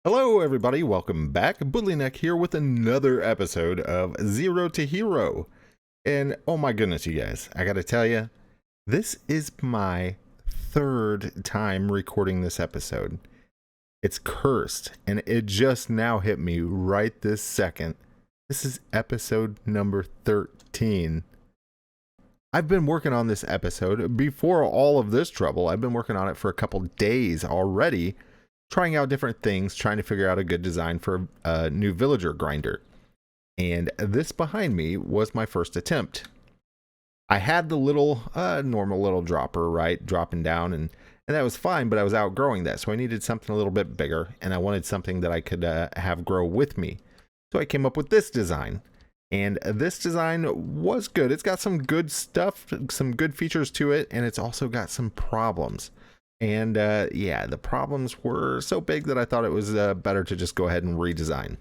Hello everybody, welcome back. Boodlyneck here with another episode of Zero to Hero. And oh my goodness, you guys, I gotta tell you, this is my third time recording this episode. It's cursed, and it just now hit me right this second. This is episode number 13. I've been working on this episode before all of this trouble. I've been working on it for a couple days already, trying out different things, trying to figure out a good design for a new villager grinder. And this behind me was my first attempt. I had the little normal little dropper, right, dropping down, and that was fine, but I was outgrowing that, so I needed something a little bit bigger, and I wanted something that I could have grow with me. So I came up with this design, and this design was good. It's got some good stuff, some good features to it, and it's also got some problems. And yeah, the problems were so big that I thought it was better to just go ahead and redesign.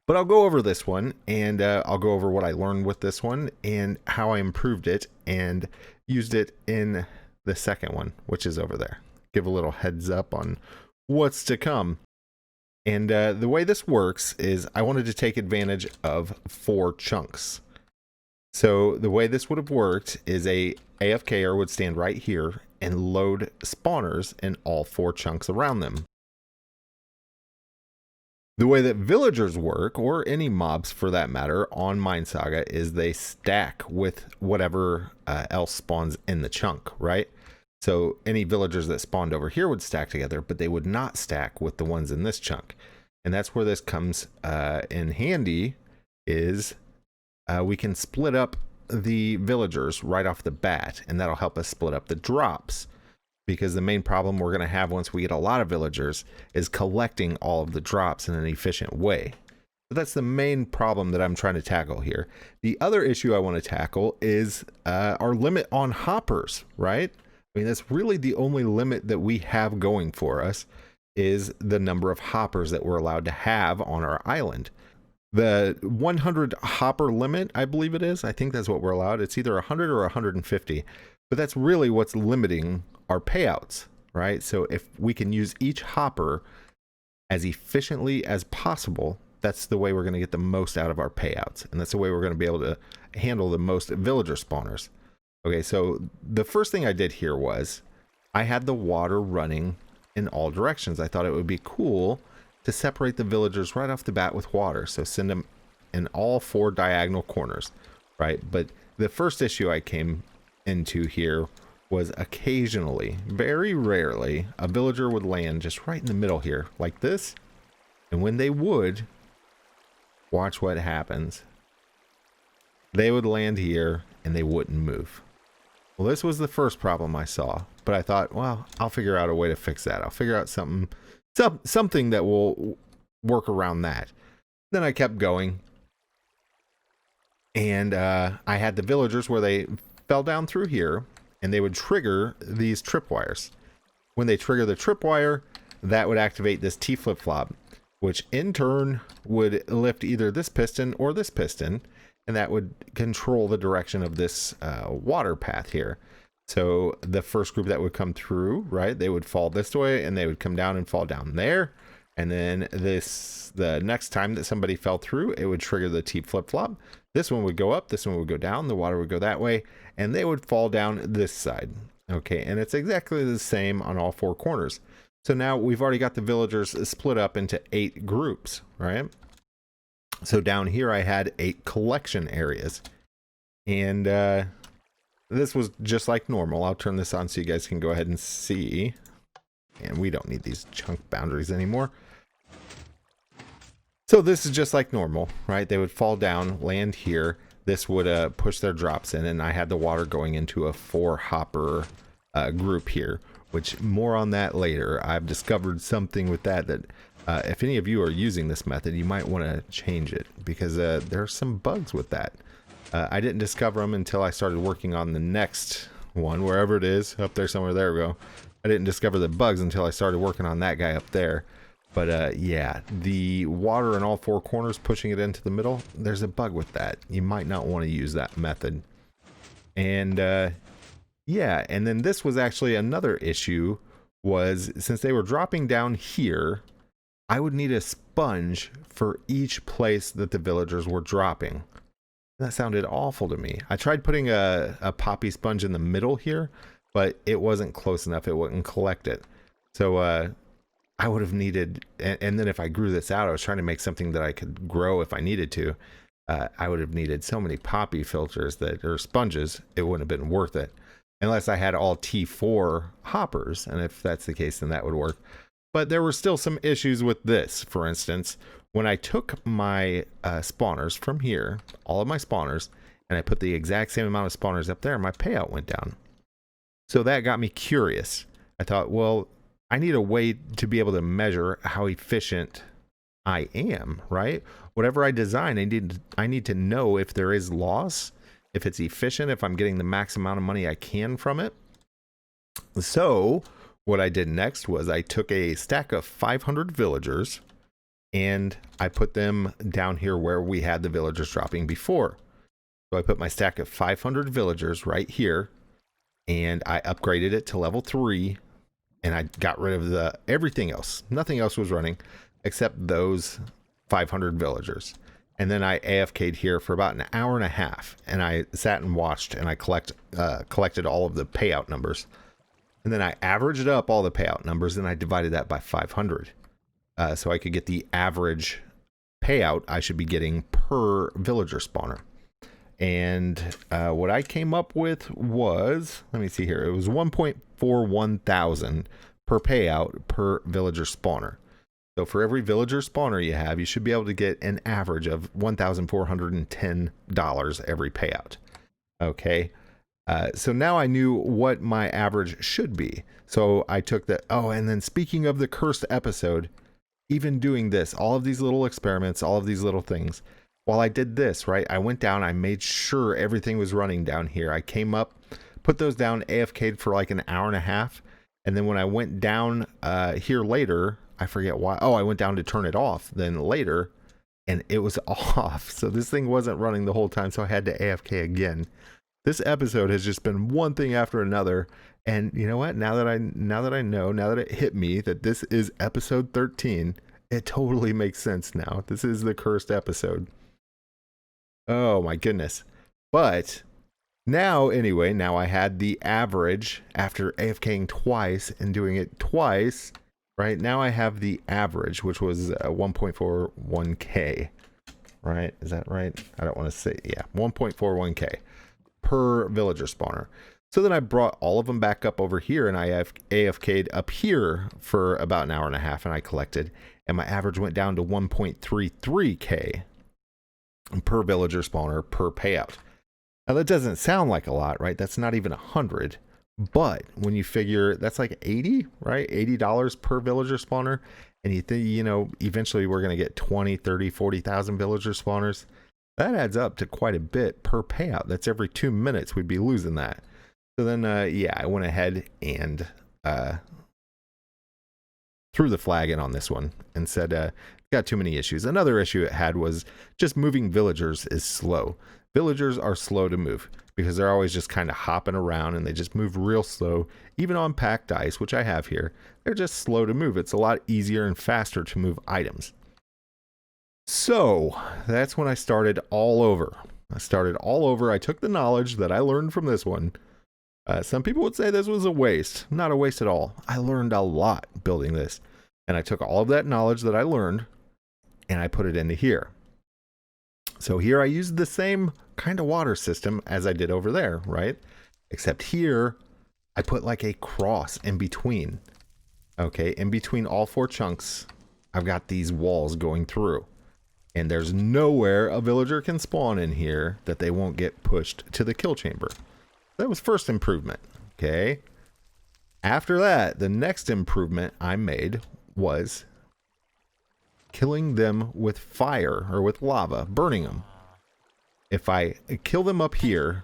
But I'll go over this one, and I'll go over what I learned with this one and how I improved it and used it in the second one, which is over there. Give a little heads up on what's to come. And the way this works is I wanted to take advantage of 4 chunks. So the way this would have worked is a AFKer would stand right here and load spawners in all 4 chunks around them. The way that villagers work, or any mobs for that matter, on MineSaga is they stack with whatever else spawns in the chunk, right? So any villagers that spawned over here would stack together, but they would not stack with the ones in this chunk. And that's where this comes in handy, is we can split up the villagers right off the bat, and that'll help us split up the drops, because the main problem we're going to have once we get a lot of villagers is collecting all of the drops in an efficient way. So that's the main problem that I'm trying to tackle here. The other issue I want to tackle is our limit on hoppers, right? I mean, that's really the only limit that we have going for us, is the number of hoppers that we're allowed to have on our island. The 100 hopper limit, I believe it is. I think that's what we're allowed. It's either 100 or 150, but that's really what's limiting our payouts, right? So if we can use each hopper as efficiently as possible, that's the way we're going to get the most out of our payouts. And that's the way we're going to be able to handle the most villager spawners. Okay, so the first thing I did here was I had the water running in all directions. I thought it would be cool to separate the villagers right off the bat with water. So send them in all 4 diagonal corners, right? But the first issue I came into here was occasionally, very rarely, a villager would land just right in the middle here, like this. And when they would, watch what happens. They would land here and they wouldn't move. Well, this was the first problem I saw, but I thought, well, I'll figure out a way to fix that. I'll figure out something that will work around that. Then I kept going, and I had the villagers where they fell down through here, and they would trigger these tripwires. When they trigger the tripwire, that would activate this T flip-flop, which in turn would lift either this piston or this piston, and that would control the direction of this water path here. So the first group that would come through, right, they would fall this way, and they would come down and fall down there. And then the next time that somebody fell through, it would trigger the T flip-flop. This one would go up, this one would go down, the water would go that way, and they would fall down this side. Okay, and it's exactly the same on all 4 corners. So now we've already got the villagers split up into 8 groups, right? So down here I had 8 collection areas. And this was just like normal. I'll turn this on so you guys can go ahead and see. And we don't need these chunk boundaries anymore. So this is just like normal, right? They would fall down, land here. This would push their drops in, and I had the water going into a 4 hopper group here, which more on that later. I've discovered something with that if any of you are using this method, you might want to change it, because there are some bugs with that. I didn't discover them until I started working on the next one, wherever it is, up there somewhere. There we go. I didn't discover the bugs until I started working on that guy up there. But yeah, the water in all 4 corners, pushing it into the middle, there's a bug with that. You might not want to use that method. And yeah, and then this was actually another issue, was since they were dropping down here, I would need a sponge for each place that the villagers were dropping. That sounded awful to me. I tried putting a poppy sponge in the middle here, but it wasn't close enough. It wouldn't collect it. So I would have needed, and then if I grew this out, I was trying to make something that I could grow if I needed to. I would have needed so many poppy filters that, or sponges, it wouldn't have been worth it. Unless I had all T4 hoppers, and if that's the case, then that would work. But there were still some issues with this. For instance, when I took my spawners from here, all of my spawners, and I put the exact same amount of spawners up there, my payout went down. So that got me curious. I thought, well, I need a way to be able to measure how efficient I am, right? Whatever I design, I need to know if there is loss, if it's efficient, if I'm getting the max amount of money I can from it. So what I did next was I took a stack of 500 villagers and I put them down here where we had the villagers dropping before. So I put my stack of 500 villagers right here and I upgraded it to level 3 and I got rid of everything else. Nothing else was running except those 500 villagers. And then I AFK'd here for about an hour and a half and I sat and watched and I collected all of the payout numbers. And then I averaged up all the payout numbers and I divided that by 500. So I could get the average payout I should be getting per villager spawner. And what I came up with was, let me see here, it was 1.41 thousand per payout per villager spawner. So for every villager spawner you have, you should be able to get an average of $1,410 every payout. Okay. So now I knew what my average should be. So I took that. Oh, and then speaking of the cursed episode, even doing this, all of these little experiments, all of these little things, while I did this, right, I went down, I made sure everything was running down here. I came up, put those down, AFK'd for like an hour and a half. And then when I went down here later, I forget why. Oh, I went down to turn it off then later and it was off. So this thing wasn't running the whole time. So I had to AFK again. This episode has just been one thing after another. And you know what? Now that it hit me that this is episode 13, it totally makes sense now. This is the cursed episode. Oh my goodness. But now, anyway, now I had the average after AFKing twice and doing it twice, right? Now I have the average, which was 1.41K, right? Is that right? I don't want to say, yeah, 1.41K per villager spawner. So then I brought all of them back up over here and I have AFK'd up here for about an hour and a half and I collected and my average went down to 1.33K per villager spawner per payout. Now that doesn't sound like a lot, right? That's not even 100, but when you figure that's like 80, right? $80 per villager spawner. And you think, you know, eventually we're going to get 20, 30, 40,000 villager spawners. That adds up to quite a bit per payout. That's every 2 minutes we'd be losing that. So then, yeah, I went ahead and threw the flag in on this one and said, got too many issues. Another issue it had was just moving villagers is slow. Villagers are slow to move because they're always just kind of hopping around and they just move real slow. Even on packed ice, which I have here, they're just slow to move. It's a lot easier and faster to move items. So that's when I started all over. I took the knowledge that I learned from this one. Some people would say this was a waste. Not a waste at all. I learned a lot building this. And I took all of that knowledge that I learned and I put it into here. So here I used the same kind of water system as I did over there, right? Except here I put like a cross in between. Okay, in between all 4 chunks, I've got these walls going through. And there's nowhere a villager can spawn in here that they won't get pushed to the kill chamber. That was first improvement, okay? After that, the next improvement I made was killing them with fire or with lava, burning them. If I kill them up here,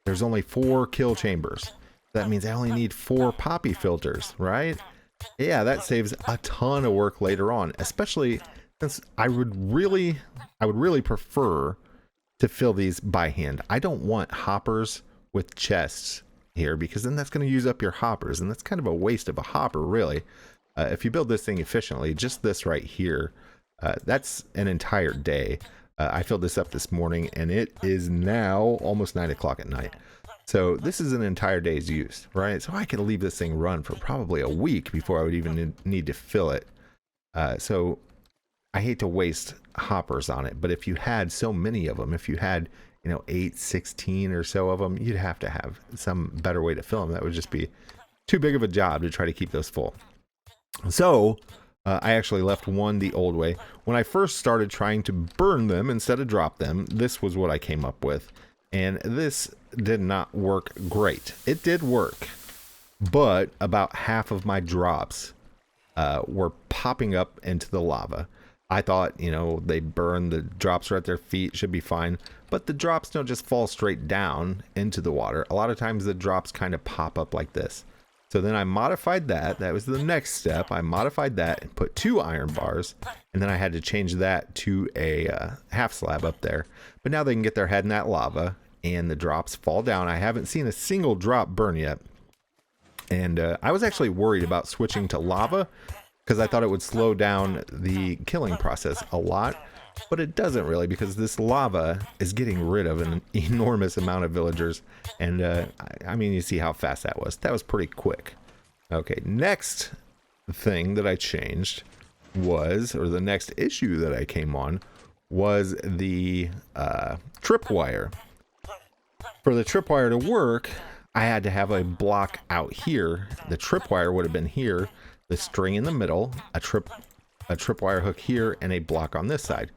there's only 4 kill chambers. That means I only need 4 poppy filters, right? Yeah, that saves a ton of work later on, especially since I would really prefer to fill these by hand. I don't want hoppers with chests here because then that's going to use up your hoppers and that's kind of a waste of a hopper, really. If you build this thing efficiently, just this right here, that's an entire day. I filled this up this morning, and it is now almost 9 o'clock at night. So this is an entire day's use, right? So I could leave this thing run for probably a week before I would even need to fill it. So I hate to waste hoppers on it, but if you had so many of them, if you had, 8, 16 or so of them, you'd have to have some better way to fill them. That would just be too big of a job to try to keep those full. So I actually left one the old way. When I first started trying to burn them instead of drop them, this was what I came up with. And this did not work great. It did work, but about half of my drops were popping up into the lava. I thought, they burn, the drops are at their feet, should be fine. But the drops don't just fall straight down into the water. A lot of times the drops kind of pop up like this. So then I modified that. That was the next step. I modified that and put 2 iron bars. And then I had to change that to a half slab up there. But now they can get their head in that lava and the drops fall down. I haven't seen a single drop burn yet. And I was actually worried about switching to lava because I thought it would slow down the killing process a lot. But it doesn't really, because this lava is getting rid of an enormous amount of villagers. And I mean, you see how fast that was. That was pretty quick. Okay, next thing that I changed was, or the next issue that I came on, was the tripwire. For the tripwire to work, I had to have a block out here. The tripwire would have been here, the string in the middle, a tripwire hook here, and a block on this side.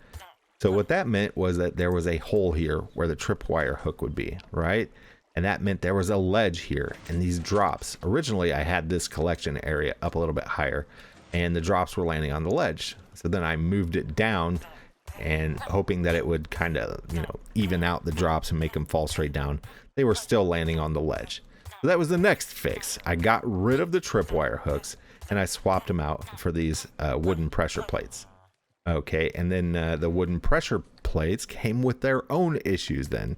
So what that meant was that there was a hole here where the tripwire hook would be, right? And that meant there was a ledge here, and these drops. Originally, I had this collection area up a little bit higher, and the drops were landing on the ledge. So then I moved it down, and hoping that it would kind of, even out the drops and make them fall straight down. They were still landing on the ledge. So that was the next fix. I got rid of the tripwire hooks, and I swapped them out for these wooden pressure plates. Okay, and then the wooden pressure plates came with their own issues then.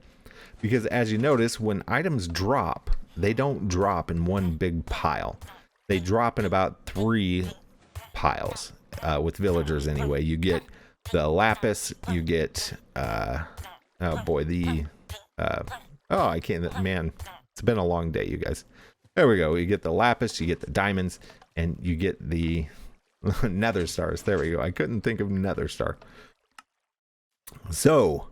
Because as you notice, when items drop, they don't drop in one big pile. They drop in about 3 piles, with villagers anyway. You get the lapis, you get, oh boy, I can't, man, it's been a long day, you guys. There we go, you get the lapis, you get the diamonds, and you get the nether stars. There we go. I couldn't think of nether star. So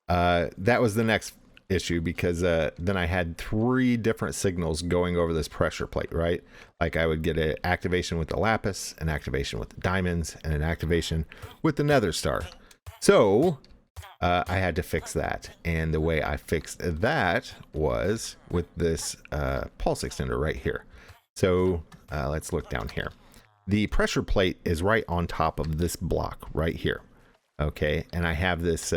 that was the next issue, because then I had 3 different signals going over this pressure plate, right? Like I would get an activation with the lapis, an activation with the diamonds, and an activation with the nether star. So I had to fix that, and the way I fixed that was with this pulse extender right here. So let's look down here. The pressure plate is right on top of this block right here. Okay, and I have this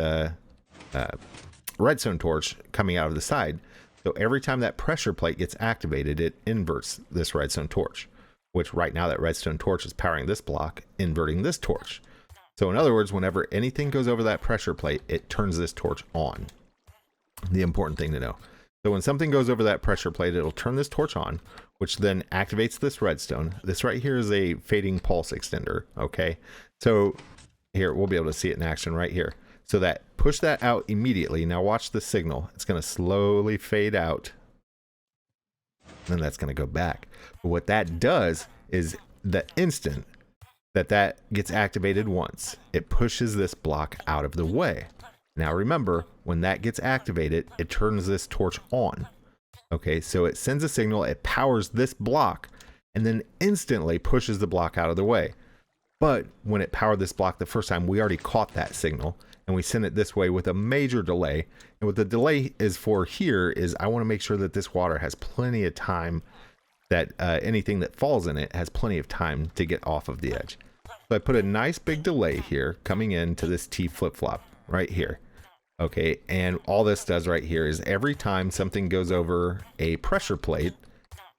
redstone torch coming out of the side. So every time that pressure plate gets activated, it inverts this redstone torch, which right now that redstone torch is powering this block, inverting this torch. So in other words, whenever anything goes over that pressure plate, it turns this torch on. The important thing to know. So when something goes over that pressure plate, it'll turn this torch on, which then activates this redstone. This right here is a fading pulse extender, okay? So here, we'll be able to see it in action right here. So that, push that out immediately. Now watch the signal. It's going to slowly fade out. And then that's going to go back. But what that does is the instant that that gets activated once, it pushes this block out of the way. Now remember, when that gets activated, it turns this torch on. Okay, so it sends a signal, it powers this block, and then instantly pushes the block out of the way. But when it powered this block the first time, we already caught that signal, and we sent it this way with a major delay. And what the delay is for here is I want to make sure that this water has plenty of time, that anything that falls in it has plenty of time to get off of the edge. So I put a nice big delay here coming into this T flip-flop right here. Okay, and all this does right here is every time something goes over a pressure plate,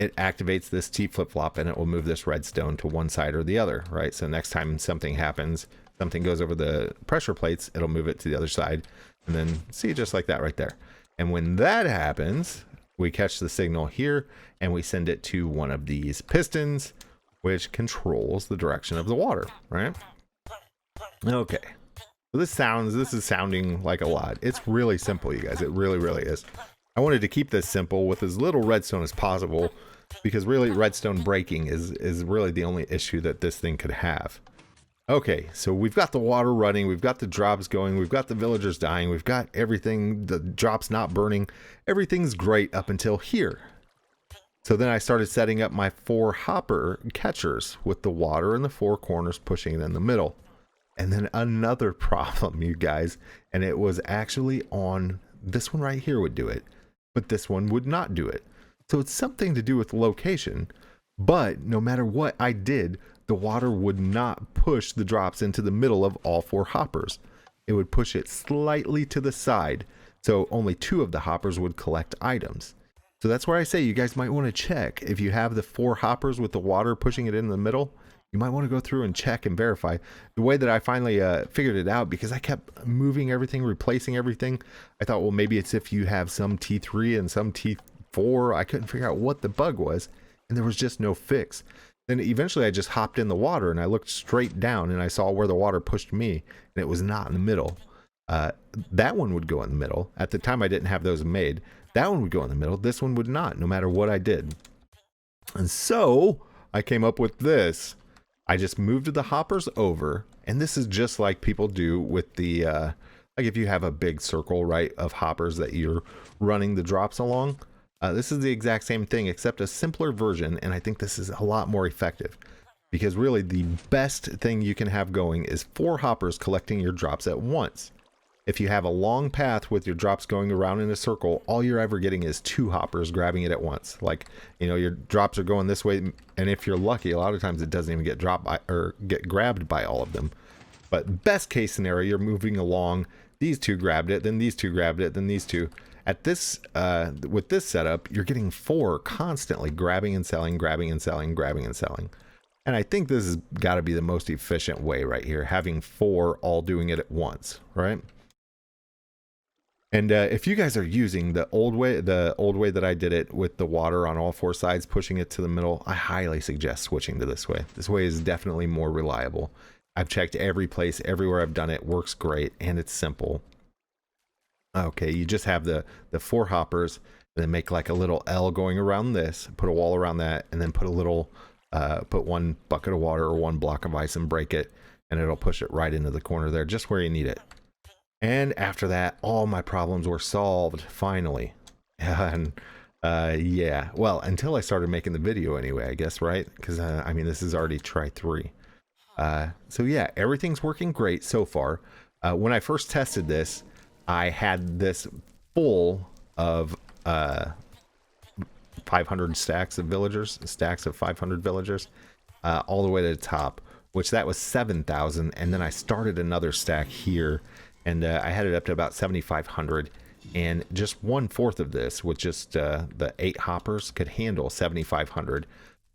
it activates this T flip-flop, and it will move this redstone to one side or the other, right? So next time something happens, something goes over the pressure plates, it'll move it to the other side, and then see, just like that right there. And when that happens, we catch the signal here, and we send it to one of these pistons, which controls the direction of the water, right? Okay. So this is sounding like a lot. It's really simple, you guys. It really, really is. I wanted to keep this simple with as little redstone as possible, because really redstone breaking is really the only issue that this thing could have. Okay, so we've got the water running, we've got the drops going, we've got the villagers dying, we've got everything, the drops not burning. Everything's great up until here. So then I started setting up my 4 hopper catchers with the water in the 4 corners, pushing it in the middle. And then another problem, you guys, and it was actually on this one right here would do it, but this one would not do it. So it's something to do with location, but no matter what I did, the water would not push the drops into the middle of all 4 hoppers. It would push it slightly to the side, so only 2 of the hoppers would collect items. So that's where I say you guys might want to check if you have the 4 hoppers with the water pushing it in the middle. You might want to go through and check and verify. The way that I finally figured it out, because I kept moving everything, replacing everything, I thought, well, maybe it's if you have some T3 and some T4. I couldn't figure out what the bug was, and there was just no fix. Then eventually I just hopped in the water and I looked straight down and I saw where the water pushed me, and it was not in the middle. That one would go in the middle. At the time I didn't have those made. That one would go in the middle. This one would not, no matter what I did. And so I came up with this. I just moved the hoppers over, and this is just like people do with the, like if you have a big circle, right, of hoppers that you're running the drops along. This is the exact same thing, except a simpler version, and I think this is a lot more effective. Because really, the best thing you can have going is 4 hoppers collecting your drops at once. If you have a long path with your drops going around in a circle, all you're ever getting is 2 hoppers grabbing it at once. Like, you know, your drops are going this way, and if you're lucky, a lot of times it doesn't even get dropped by, or get grabbed by all of them. But best case scenario, you're moving along, these 2 grabbed it, then these 2 grabbed it, then these 2. At this, with this setup, you're getting 4 constantly grabbing and selling, grabbing and selling, grabbing and selling. And I think this has got to be the most efficient way right here, having 4 all doing it at once, right? And if you guys are using the old way that I did it with the water on all 4 sides, pushing it to the middle, I highly suggest switching to this way. This way is definitely more reliable. I've checked every place, everywhere I've done it, works great, and it's simple. Okay, you just have the 4 hoppers, and then make like a little L going around this, put a wall around that, and then put a little, put 1 bucket of water or 1 block of ice and break it, and it'll push it right into the corner there, just where you need it. And after that, all my problems were solved, finally. And yeah, well, until I started making the video anyway, I guess, right? Because, I mean, this is already try 3. So yeah, everything's working great so far. When I first tested this, I had this full of 500 stacks of villagers, stacks of 500 villagers, all the way to the top, which that was 7,000. And then I started another stack here, and I had it up to about 7,500, and just 1/4 of this with just the 8 hoppers could handle 7,500.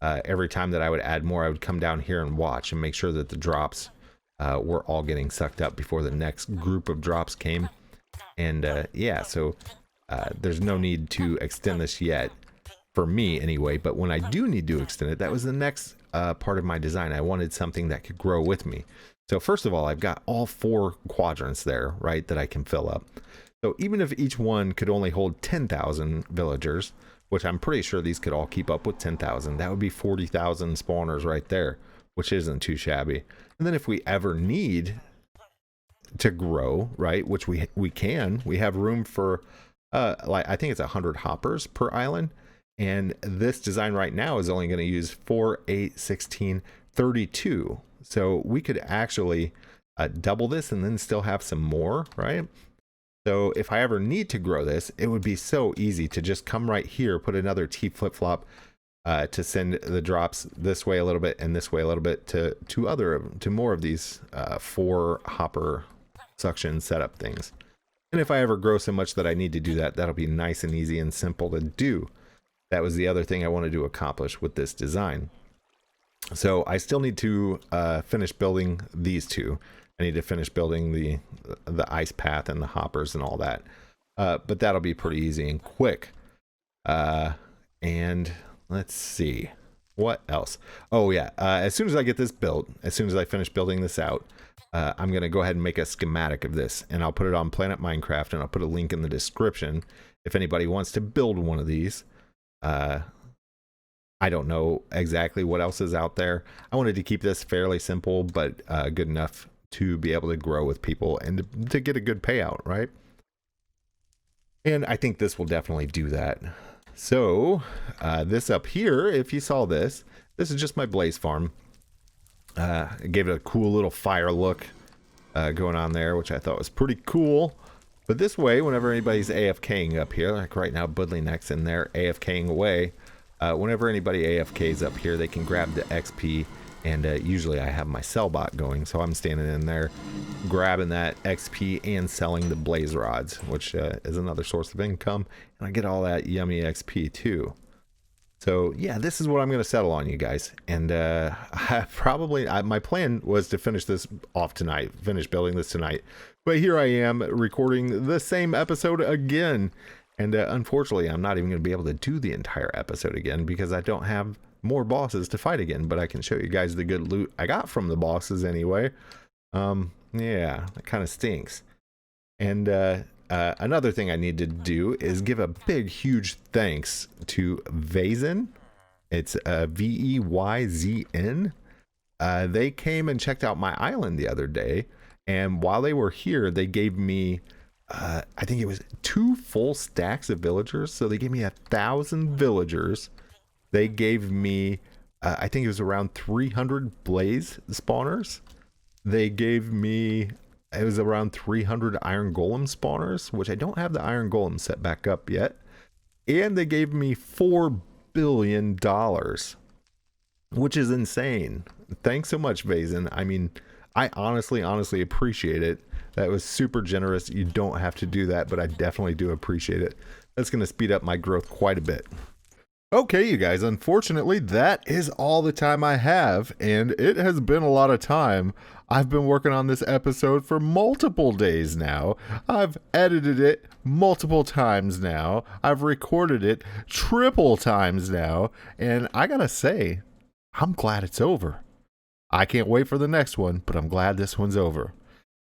Every time that I would add more, I would come down here and watch and make sure that the drops were all getting sucked up before the next group of drops came. And yeah, so there's no need to extend this yet, for me anyway, but when I do need to extend it, that was the next part of my design. I wanted something that could grow with me. So first of all, I've got all 4 quadrants there, right, that I can fill up. So even if each one could only hold 10,000 villagers, which I'm pretty sure these could all keep up with 10,000, that would be 40,000 spawners right there, which isn't too shabby. And then if we ever need to grow, right, which we can, we have room for, like, I think it's 100 hoppers per island. And this design right now is only going to use 4, 8, 16, 32. So we could actually double this and then still have some more, right? So if I ever need to grow this, it would be so easy to just come right here, put another T flip-flop to send the drops this way a little bit and this way a little bit to more of these 4 hopper suction setup things. And if I ever grow so much that I need to do that, that'll be nice and easy and simple to do. That was the other thing I wanted to accomplish with this design. So I still need to finish building these 2. I need to finish building the ice path and the hoppers and all that. But that'll be pretty easy and quick. And let's see. What else? Oh yeah, as soon as I get this built, as soon as I finish building this out, I'm gonna go ahead and make a schematic of this, and I'll put it on Planet Minecraft, and I'll put a link in the description if anybody wants to build one of these. I don't know exactly what else is out there. I wanted to keep this fairly simple, but good enough to be able to grow with people and to get a good payout, right? And I think this will definitely do that. So this up here, if you saw this, this is just my blaze farm. I gave it a cool little fire look going on there, which I thought was pretty cool. But this way, whenever anybody's AFKing up here, like right now, Budley Neck's in there AFKing away. Whenever anybody AFKs up here, they can grab the XP, and usually I have my sell bot going, so I'm standing in there grabbing that XP and selling the blaze rods, which is another source of income, and I get all that yummy XP too. So yeah, this is what I'm going to settle on, you guys. And my plan was to finish this off tonight, finish building this tonight. But here I am recording the same episode again. And unfortunately, I'm not even going to be able to do the entire episode again because I don't have more bosses to fight again. But I can show you guys the good loot I got from the bosses anyway. Yeah, it kind of stinks. And another thing I need to do is give a big, huge thanks to Veyzn. It's Veyzn. They came and checked out my island the other day. And while they were here, they gave me, I think it was 2 full stacks of villagers. So they gave me 1,000 villagers. They gave me, I think it was around 300 blaze spawners. They gave me, it was around 300 iron golem spawners, which I don't have the iron golem set back up yet. And they gave me $4 billion, which is insane. Thanks so much, Veyzn. I mean, I honestly appreciate it. That was super generous. You don't have to do that, but I definitely do appreciate it. That's going to speed up my growth quite a bit. Okay, you guys, unfortunately, that is all the time I have, and it has been a lot of time. I've been working on this episode for multiple days now. I've edited it multiple times now. I've recorded it triple times now, and I gotta say, I'm glad it's over. I can't wait for the next one, but I'm glad this one's over.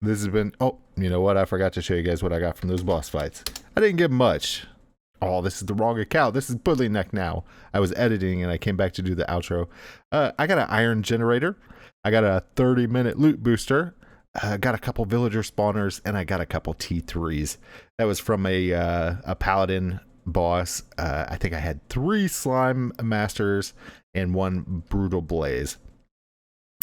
This has been, oh, you know what? I forgot to show you guys what I got from those boss fights. I didn't get much. Oh, this is the wrong account. This is Budley Neck now. I was editing and I came back to do the outro. I got an iron generator. I got a 30-minute loot booster. Got a couple villager spawners, and I got a couple T3s. That was from a paladin boss. I think I had 3 slime masters and 1 brutal blaze.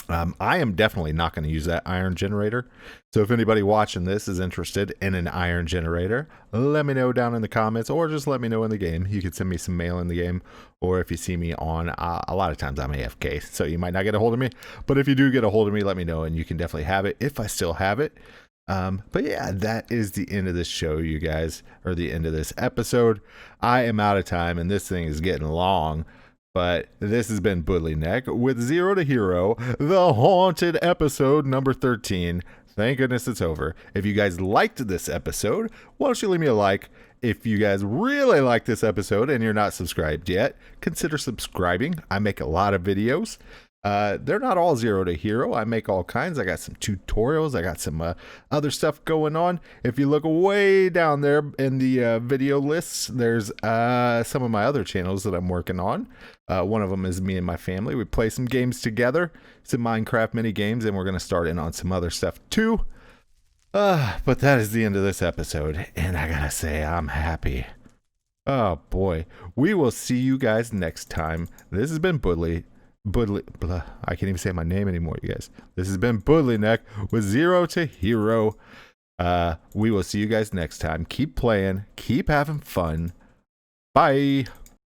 I am definitely not going to use that iron generator. So if anybody watching this is interested in an iron generator, let me know down in the comments, or just let me know in the game. You can send me some mail in the game, or if you see me on, a lot of times I'm AFK, so you might not get a hold of me. But if you do get a hold of me, let me know, and you can definitely have it if I still have it. But yeah, that is the end of this show, you guys, or the end of this episode. I am out of time, and this thing is getting long. But this has been Budley Neck with Zero to Hero, the haunted episode number 13. Thank goodness it's over. If you guys liked this episode, why don't you leave me a like? If you guys really like this episode and you're not subscribed yet, consider subscribing. I make a lot of videos. They're not all Zero to Hero. I make all kinds. I got some tutorials. I got some other stuff going on. If you look way down there in the video lists, there's some of my other channels that I'm working on. One of them is me and my family. We play some games together, some Minecraft mini games, and we're going to start in on some other stuff too. But that is the end of this episode, and I gotta say, I'm happy. Oh boy. We will see you guys next time. This has been Budley. I can't even say my name anymore, you guys. This has been Budley Neck with Zero to Hero. We will see you guys next time. Keep playing, keep having fun. Bye.